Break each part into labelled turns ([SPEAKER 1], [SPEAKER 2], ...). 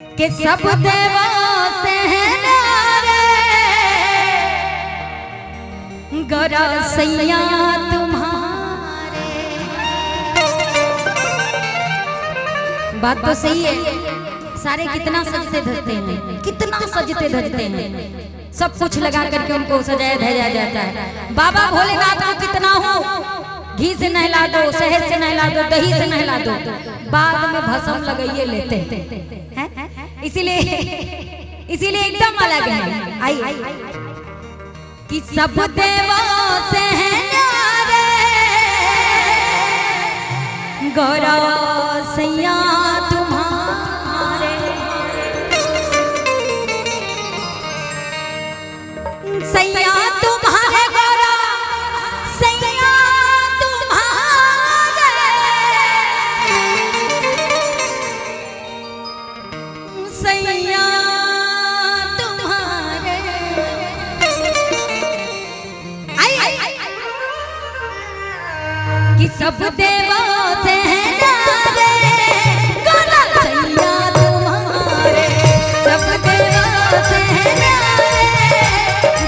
[SPEAKER 1] कि सब देवों से है नारे गौरा सैया तुम्हारे। बात तो सही है, सारे कितना सजते धजते हैं, कितना सजते धजते हैं, सब कुछ लगा करके उनको सजाया धजाया जाता है। बाबा भोलेनाथ को कितना हो, घी से नहला दो, शहद से नहला दो, दही से नहला दो, बाद में भस्म लगाइए लेते हैं। इसीलिए एकदम अलग है। आइए कि सब देवों से है नारे गौरा सैया तुम्हारे। सैया तुम्हारे गौरा सैया तुम्हारे। सैया तुम्हारे। कि सब देवों से है नारे गौरा सैया तुम्हारे। सब देवों से है नारे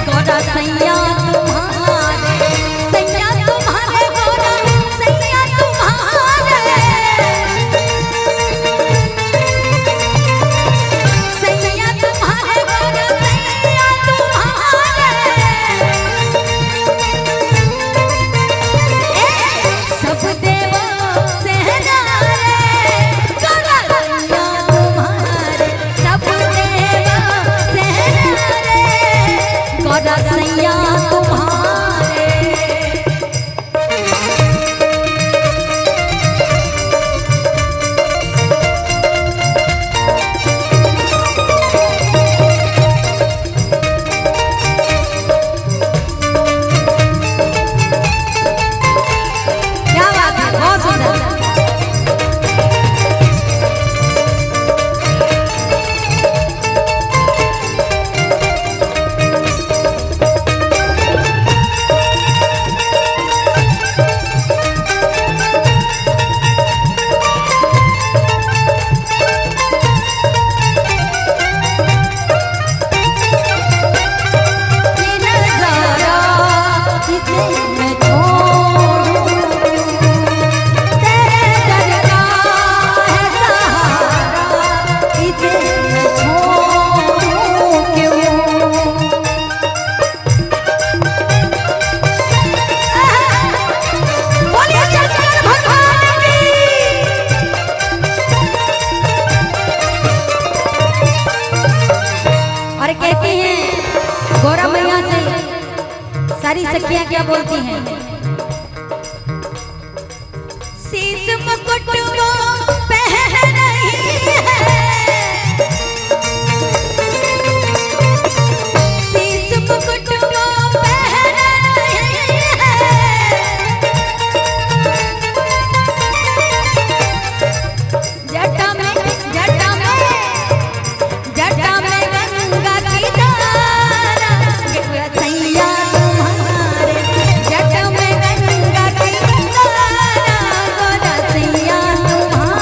[SPEAKER 1] गौरा सैया तुम्हारे। सैया तुम्हारे गौरा सैया तुम्हारे। सैया तुम्हारे गौरा सैया तुम्हारे। सब देवों से है नारे गौरा सैया तुम्हारे। सब देवों से है नारे गौरा सैया तुम्हारे। क्या बात है, बहुत सुंदर। ये नजारा किसे मैं छोड़ूं, तेरे दर का है सहारा, इसे मैं छोड़ूं क्यों। बोलिए शंकर भगवान की। और कहती हैं गौरा मैया से सारी सखियां क्या बोलती हैं, शीश मुकुट वो पहन रही है। शीश मुकुट वो पहन रही है। जटा में जटा में जटा में गंगा की धारा गौरा सैया तुम्हारे। जटा में गंगा की धारा गौरा सैया तुम्हारे।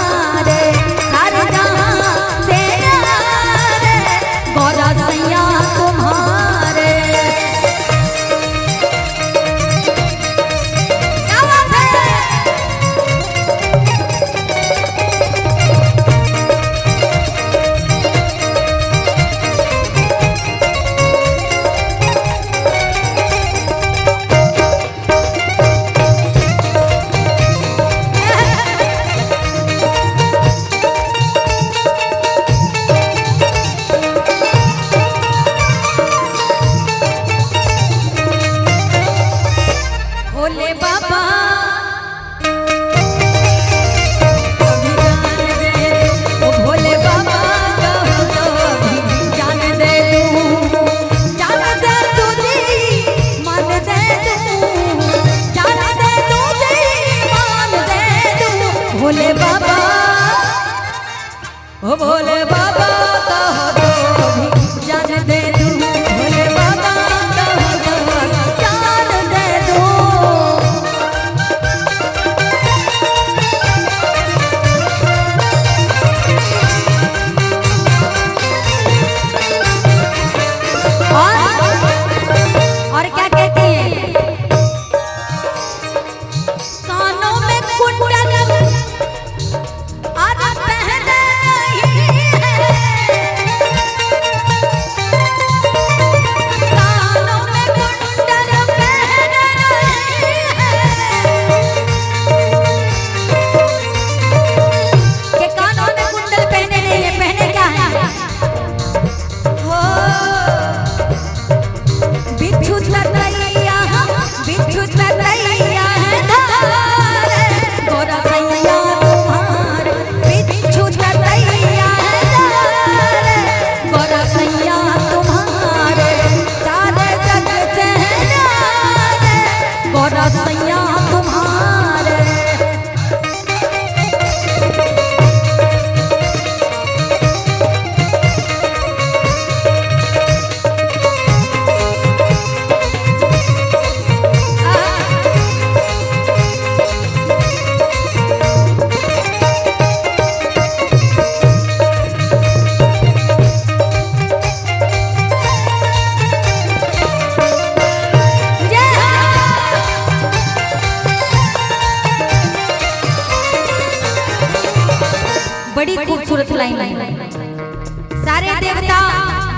[SPEAKER 1] सारे देवता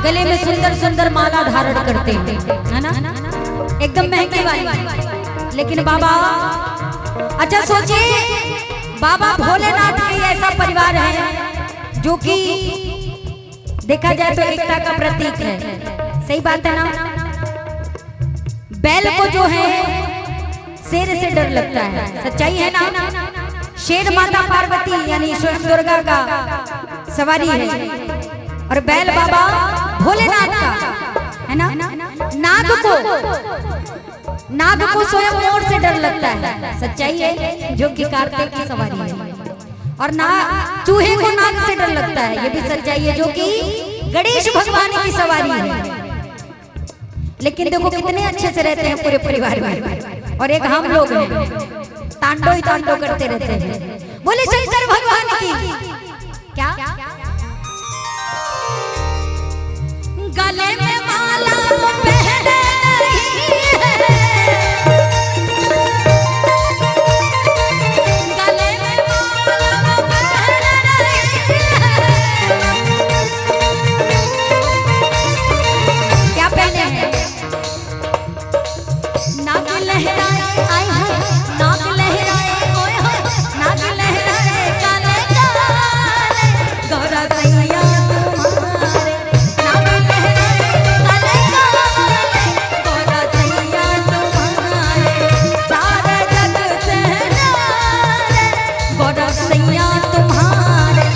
[SPEAKER 1] गले में सुंदर सुंदर माला धारण करते हैं, है ना, एकदम महंगी वाली। लेकिन बाबा, अच्छा सोचिए, बाबा भोलेनाथ के ऐसा परिवार है जो कि देखा जाए तो एकता का प्रतीक है। सही बात है ना। बैल को जो है शेर से डर लगता है, सच्चाई है ना। शेर माता पार्वती यानी स्वयं दुर्गा का सवारी है और बैल बाबा भोलेनाथ का है ना। नाग को स्वयं मोर से डर लगता है, सच्चाई है, जो कि कार्तिक की सवारी है। और ना चूहे को नाग से डर लगता है, ये भी सच्चाई है, जो कि गणेश भगवान की सवारी है। लेकिन देखो कितने अच्छे से रहते हैं पूरे परिवार में। और एक हम लोग हैं, तांडव ही तांडव करते रहते हैं। बोले शंकर भगवान की। क्या गले में माला वो पहने नहीं है, गले में माला वो पहने नहीं है। क्या पहने हैं? नाग लहराए आए हैं, नाग लहराए ओए हो, नाग लहराए काले काले गौरा सैया तुम्हारे, नाग लहराए काले काले गौरा सैया तुम्हारे, सारे जग से न्यारे गौरा सैया तुम्हारे,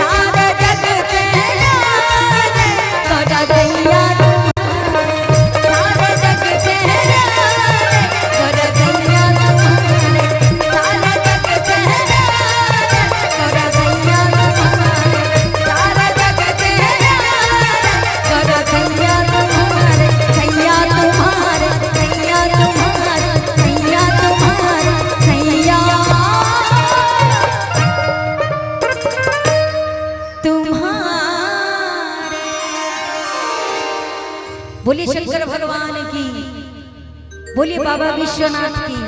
[SPEAKER 1] सारे जग से न्यारे गौरा सैया बोलिए शंकर भगवान की, बोलिए बाबा विश्वनाथ की।